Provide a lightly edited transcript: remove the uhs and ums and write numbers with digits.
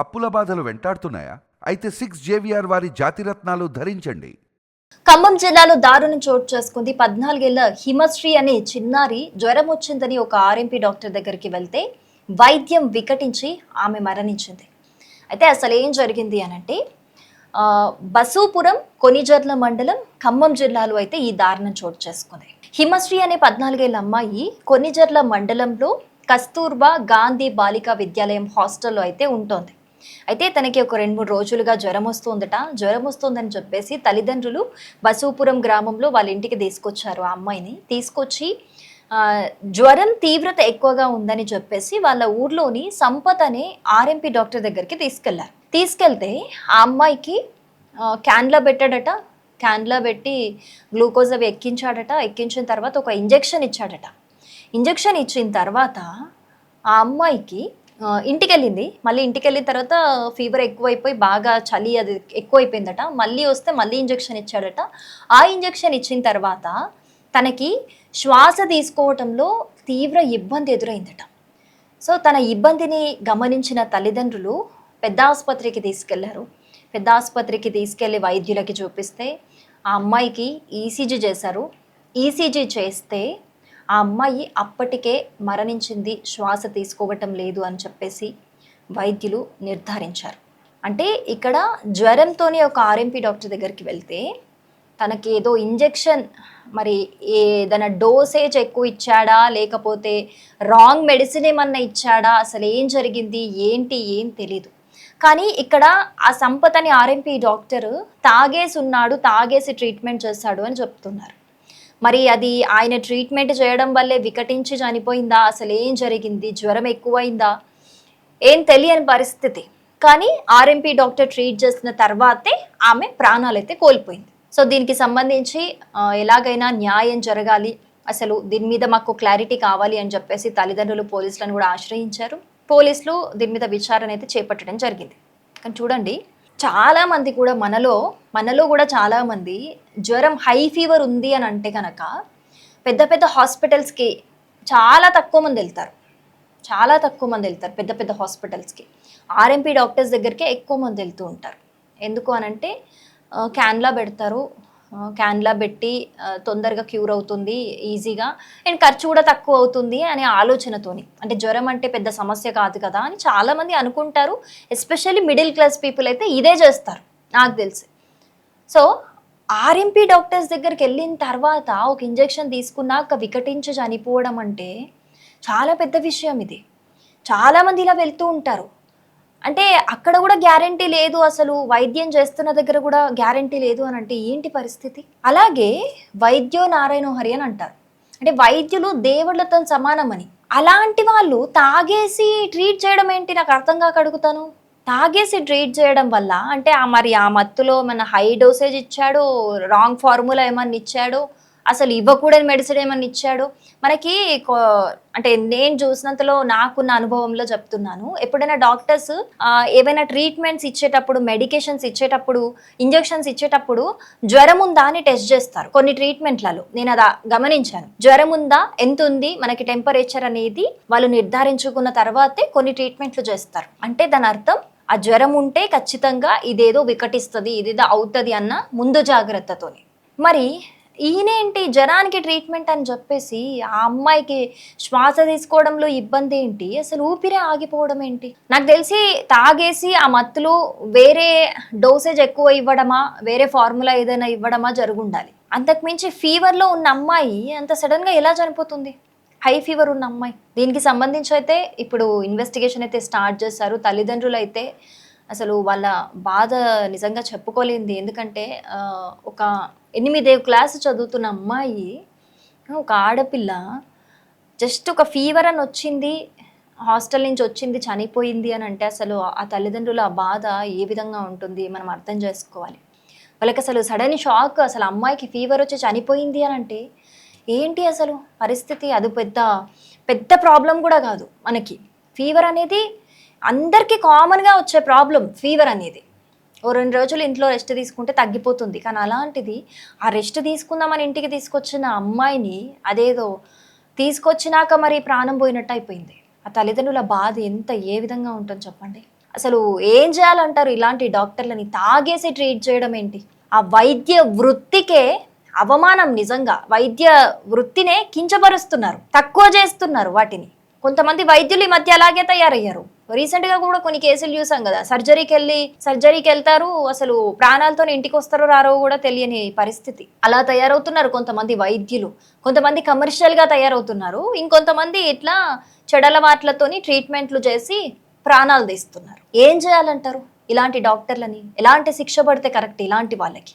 అప్పుల బాధలు వెంటాడుతున్నాయా? అయితే 6 జేవిఆర్ వారి జాతిరత్నాలు ధరించండి. ఖమ్మం జిల్లాలో దారుణం చోటు చేసుకుంది. 14 ఏళ్ల హిమశ్రీ అనే చిన్నారి జ్వరం వచ్చిందని ఒక ఆర్ఎంపీ డాక్టర్ దగ్గరికి వెళ్తే వైద్యం వికటించి ఆమె మరణించింది. అయితే అసలు ఏం జరిగింది అనంటే బసూపురం కొనిజర్ల మండలం ఖమ్మం జిల్లాలో అయితే ఈ దారుణం చోటు చేసుకుంది. హిమశ్రీ అనే 14 ఏళ్ల అమ్మాయి కొనిజర్ల మండలంలో కస్తూర్బా గాంధీ బాలికా విద్యాలయం హాస్టల్లో అయితే ఉంటోంది. అయితే తనకి ఒక 2-3 రోజులుగా జ్వరం వస్తుందని చెప్పేసి తల్లిదండ్రులు బసూపురం గ్రామంలో వాళ్ళ ఇంటికి తీసుకొచ్చారు. ఆ అమ్మాయిని తీసుకొచ్చి జ్వరం తీవ్రత ఎక్కువగా ఉందని చెప్పేసి వాళ్ళ ఊర్లోని సంపత్ అనే ఆర్ఎంపీ డాక్టర్ దగ్గరికి తీసుకెళ్తే ఆ అమ్మాయికి క్యాన్లో పెట్టాడట. క్యాన్లో పెట్టి గ్లూకోజ్ అవి ఎక్కించిన తర్వాత ఒక ఇంజెక్షన్ ఇచ్చాడట. ఇంజెక్షన్ ఇచ్చిన తర్వాత ఆ అమ్మాయికి మళ్ళీ ఇంటికి వెళ్ళిన తర్వాత ఫీవర్ ఎక్కువైపోయి బాగా చలి అది ఎక్కువైపోయిందట. మళ్ళీ వస్తే మళ్ళీ ఇంజెక్షన్ ఇచ్చాడట. ఆ ఇంజెక్షన్ ఇచ్చిన తర్వాత తనకి శ్వాస తీసుకోవటంలో తీవ్ర ఇబ్బంది ఎదురైందట. సో తన ఇబ్బందిని గమనించిన తల్లిదండ్రులు పెద్ద ఆసుపత్రికి తీసుకెళ్లి వైద్యులకి చూపిస్తే ఆ అమ్మాయికి ఈసీజీ చేశారు. ఈసీజీ చేస్తే ఆ అమ్మాయి అప్పటికే మరణించింది, శ్వాస తీసుకోవటం లేదు అని చెప్పేసి వైద్యులు నిర్ధారించారు. అంటే ఇక్కడ జ్వరంతోనే ఒక ఆర్ఎంపీ డాక్టర్ దగ్గరికి వెళ్తే తనకి ఏదో ఇంజెక్షన్ మరి ఏదైనా డోసేజ్ ఎక్కువ ఇచ్చాడా, లేకపోతే రాంగ్ మెడిసిన్ ఏమన్నా ఇచ్చాడా, అసలు ఏం జరిగింది ఏం తెలీదు. కానీ ఇక్కడ ఆ సంపత్ అని ఆర్ఎంపీ డాక్టర్ తాగేసి ట్రీట్మెంట్ చేస్తాడు అని చెప్తున్నారు. మరి అది ఆయన ట్రీట్మెంట్ చేయడం వల్లే వికటించి చనిపోయిందా, అసలు ఏం జరిగింది, జ్వరం ఎక్కువైందా, ఏం తెలియని పరిస్థితి. కానీ ఆర్ఎంపీ డాక్టర్ ట్రీట్ చేసిన తర్వాతే ఆమె ప్రాణాలైతే కోల్పోయింది. సో దీనికి సంబంధించి ఎలాగైనా న్యాయం జరగాలి, అసలు దీని మీద మాకు క్లారిటీ కావాలి అని చెప్పేసి తల్లిదండ్రులు పోలీసులను కూడా ఆశ్రయించారు. పోలీసులు దీని మీద విచారణ అయితే చేపట్టడం జరిగింది. కానీ చూడండి, చాలా మంది కూడా మనలో కూడా చాలామంది జ్వరం హై ఫీవర్ ఉంది అని అంటే కనుక పెద్ద పెద్ద హాస్పిటల్స్కి చాలా తక్కువ మంది వెళ్తారు. పెద్ద పెద్ద హాస్పిటల్స్కి ఆర్ఎంపీ డాక్టర్స్ దగ్గరికే ఎక్కువ మంది వెళ్తూ ఉంటారు. ఎందుకు అనంటే క్యాన్లా పెట్టి తొందరగా క్యూర్ అవుతుంది ఈజీగా, అండ్ ఖర్చు కూడా తక్కువ అవుతుంది అనే ఆలోచనతోని. అంటే జ్వరం అంటే పెద్ద సమస్య కాదు కదా అని చాలామంది అనుకుంటారు. ఎస్పెషల్లీ మిడిల్ క్లాస్ పీపుల్ అయితే ఇదే చేస్తారు నాకు తెలిసి. సో ఆర్ఎంపీ డాక్టర్స్ దగ్గరికి వెళ్ళిన తర్వాత ఒక ఇంజెక్షన్ తీసుకున్నాక వికటించి చనిపోవడం అంటే చాలా పెద్ద విషయం. ఇది చాలామంది ఇలా వెళ్తూ ఉంటారు. అంటే అక్కడ కూడా గ్యారంటీ లేదు, అసలు వైద్యం చేస్తున్న దగ్గర కూడా గ్యారంటీ లేదు అని అంటే ఏంటి పరిస్థితి? అలాగే వైద్యో నారాయణో హరి అని అంటారు. అంటే వైద్యులు దేవుళ్ళతో సమానమని. అలాంటి వాళ్ళు తాగేసి ట్రీట్ చేయడం ఏంటి నాకు అర్థం కాక అడుగుతాను. తాగేసి ట్రీట్ చేయడం వల్ల అంటే మరి ఆ మత్తులో మన హై డోసేజ్ ఇచ్చాడో, రాంగ్ ఫార్ములా ఏమన్నా ఇచ్చాడో, అసలు ఇవ్వకూడని మెడిసిన్ ఏమన్నా ఇచ్చాడో మనకి అంటే నేను చూసినంతలో నాకున్న అనుభవంలో చెప్తున్నాను. ఎప్పుడైనా డాక్టర్స్ ఏవైనా ట్రీట్మెంట్స్ ఇచ్చేటప్పుడు, మెడికేషన్స్ ఇచ్చేటప్పుడు, ఇంజెక్షన్స్ ఇచ్చేటప్పుడు జ్వరం ఉందా అని టెస్ట్ చేస్తారు. కొన్ని ట్రీట్మెంట్లలో నేను అది గమనించాను. జ్వరం ఉందా, ఎంత ఉంది, మనకి టెంపరేచర్ అనేది వాళ్ళు నిర్ధారించుకున్న తర్వాతే కొన్ని ట్రీట్మెంట్లు చేస్తారు. అంటే దాని అర్థం ఆ జ్వరం ఉంటే ఖచ్చితంగా ఇదేదో వికటిస్తుంది, ఇదేదో అవుతుంది అన్న ముందు జాగ్రత్తతోని. మరి ఈయనేంటి జ్వరానికి ట్రీట్మెంట్ అని చెప్పేసి ఆ అమ్మాయికి శ్వాస తీసుకోవడంలో ఇబ్బంది ఏంటి, అసలు ఊపిరే ఆగిపోవడం ఏంటి? నాకు తెలిసి తాగేసి ఆ మత్తులో వేరే డోసేజ్ ఎక్కువ ఇవ్వడమా, వేరే ఫార్ములా ఏదైనా ఇవ్వడమా జరుగుండాలి. అంతకుమించి ఫీవర్లో ఉన్న అమ్మాయి అంత సడన్గా ఎలా చనిపోతుంది? హై ఫీవర్ ఉన్న అమ్మాయి. దీనికి సంబంధించి అయితే ఇప్పుడు ఇన్వెస్టిగేషన్ అయితే స్టార్ట్ చేశారు. తల్లిదండ్రులు అయితే అసలు వాళ్ళ బాధ నిజంగా చెప్పుకోలేంది. ఎందుకంటే ఒక 8వ క్లాస్ చదువుతున్న అమ్మాయి, ఒక ఆడపిల్ల జస్ట్ ఒక ఫీవర్ అని వచ్చింది, హాస్టల్ నుంచి వచ్చింది, చనిపోయింది అని అంటే అసలు ఆ తల్లిదండ్రుల ఆ బాధ ఏ విధంగా ఉంటుంది మనం అర్థం చేసుకోవాలి. వాళ్ళకి అసలు సడన్ షాక్, అసలు అమ్మాయికి ఫీవర్ వచ్చి చనిపోయింది అని అంటే ఏంటి అసలు పరిస్థితి? అది పెద్ద ప్రాబ్లం కూడా కాదు మనకి. ఫీవర్ అనేది అందరికీ కామన్గా వచ్చే ప్రాబ్లం. ఫీవర్ అనేది ఓ 2 రోజులు ఇంట్లో రెస్ట్ తీసుకుంటే తగ్గిపోతుంది. కానీ అలాంటిది ఆ రెస్ట్ తీసుకుందామని ఇంటికి తీసుకొచ్చిన అమ్మాయిని అదేదో తీసుకొచ్చినాక మరి ప్రాణం పోయినట్టు అయిపోయింది. ఆ తల్లిదండ్రుల బాధ ఏ విధంగా ఉంటుందో చెప్పండి. అసలు ఏం చేయాలంటారు ఇలాంటి డాక్టర్లని? తాగేసి ట్రీట్ చేయడం ఏంటి? ఆ వైద్య వృత్తికే అవమానం నిజంగా. వైద్య వృత్తినే కించపరుస్తున్నారు, తక్కువ చేస్తున్నారు వాటిని. కొంతమంది వైద్యులు ఈ మధ్య అలాగే తయారయ్యారు. రీసెంట్ గా కూడా కొన్ని కేసులు చూసాం కదా, సర్జరీకి వెళ్తారు, అసలు ప్రాణాలతో ఇంటికి వస్తారో రారో కూడా తెలియని పరిస్థితి. అలా తయారవుతున్నారు కొంతమంది వైద్యులు. కొంతమంది కమర్షియల్ గా తయారవుతున్నారు, ఇంకొంతమంది ఇట్లా చెడలవాట్లతోని ట్రీట్మెంట్లు చేసి ప్రాణాలు తీస్తున్నారు. ఏం చేయాలంటారు ఇలాంటి డాక్టర్లని? ఎలాంటి శిక్ష పడితే కరెక్ట్ ఇలాంటి వాళ్ళకి?